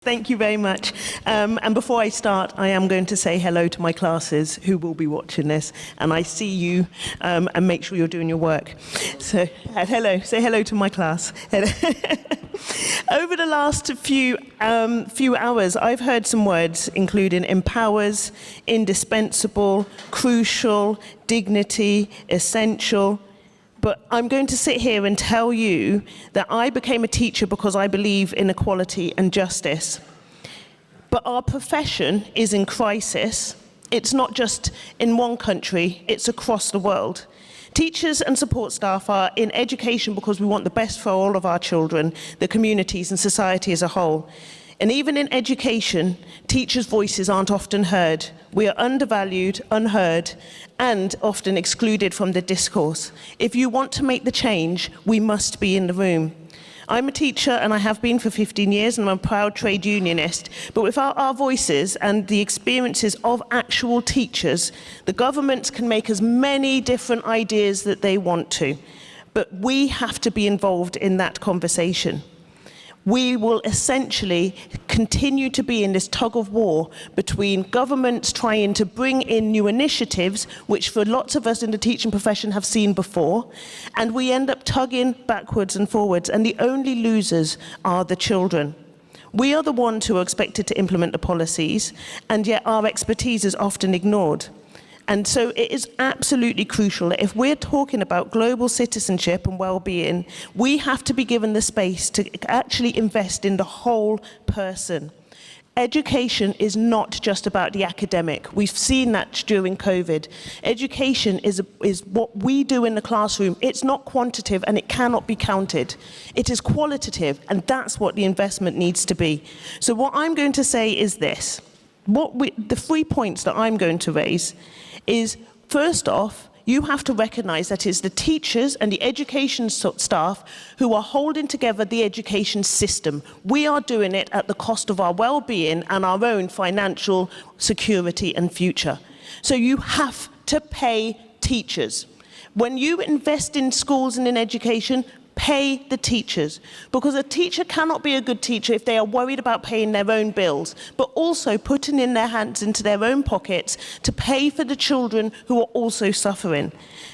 Thank you very much. And before I start, I am going to say hello to my classes who will be watching this. And I see you, and make sure you're doing your work. So, hello. Say hello to my class. Over the last few hours, I've heard some words including empowers, indispensable, crucial, dignity, essential. But I'm going to sit here and tell you that I became a teacher because I believe in equality and justice. But our profession is in crisis. It's not just in one country, it's across the world. Teachers and support staff are in education because we want the best for all of our children, the communities and society as a whole. And even in education, teachers' voices aren't often heard. We are undervalued, unheard, and often excluded from the discourse. If you want to make the change, we must be in the room. I'm a teacher, and I have been for 15 years, and I'm a proud trade unionist. But without our voices and the experiences of actual teachers, the governments can make as many different ideas that they want to. But we have to be involved in that conversation. We will essentially continue to be in this tug of war between governments trying to bring in new initiatives, which for lots of us in the teaching profession have seen before, and we end up tugging backwards and forwards, and the only losers are the children. We are the ones who are expected to implement the policies, and yet our expertise is often ignored. And so it is absolutely crucial that if we're talking about global citizenship and well-being, we have to be given the space to actually invest in the whole person. Education is not just about the academic. We've seen that during COVID. Education is what we do in the classroom. It's not quantitative and it cannot be counted. It is qualitative, and that's what the investment needs to be. So what I'm going to say is this. The 3 points that I'm going to raise is, first off, you have to recognise that it's the teachers and the education staff who are holding together the education system. We are doing it at the cost of our well-being and our own financial security and future. So you have to pay teachers. When you invest in schools and in education, pay the teachers, because a teacher cannot be a good teacher if they are worried about paying their own bills, but also putting in their hands into their own pockets to pay for the children who are also suffering.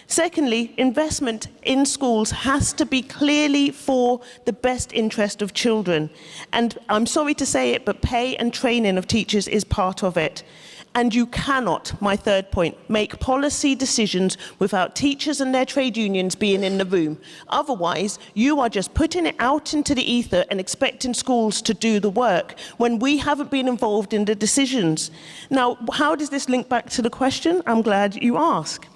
Secondly, investment in schools has to be clearly for the best interest of children. And I'm sorry to say it, but pay and training of teachers is part of it. And you cannot, my third point, make policy decisions without teachers and their trade unions being in the room. Otherwise, you are just putting it out into the ether and expecting schools to do the work when we haven't been involved in the decisions. Now, how does this link back to the question? I'm glad you asked.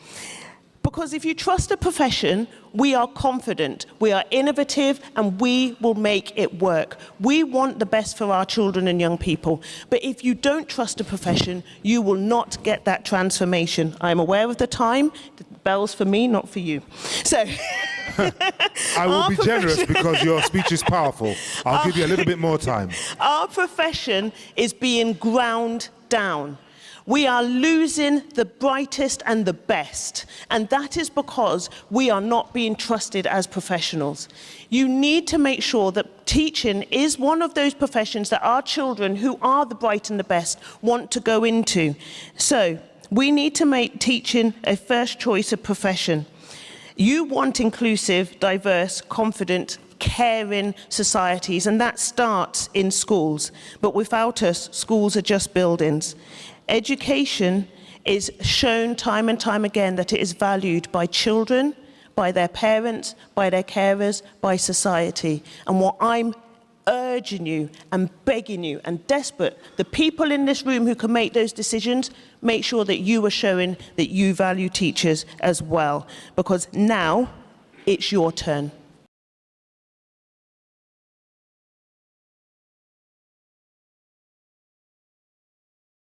Because if you trust a profession, we are confident, we are innovative, and we will make it work. We want the best for our children and young people. But if you don't trust a profession, you will not get that transformation. I'm aware of the time. The bell's for me, not for you. So, I will be generous because your speech is powerful. I'll give you a little bit more time. Our profession is being ground down. We are losing the brightest and the best, and that is because we are not being trusted as professionals. You need to make sure that teaching is one of those professions that our children, who are the bright and the best, want to go into. So we need to make teaching a first choice of profession. You want inclusive, diverse, confident, caring societies, and that starts in schools. But without us, schools are just buildings. Education is shown time and time again that it is valued by children, by their parents, by their carers, by society. And what I'm urging you and begging you and desperate, the people in this room who can make those decisions, make sure that you are showing that you value teachers as well. Because now it's your turn.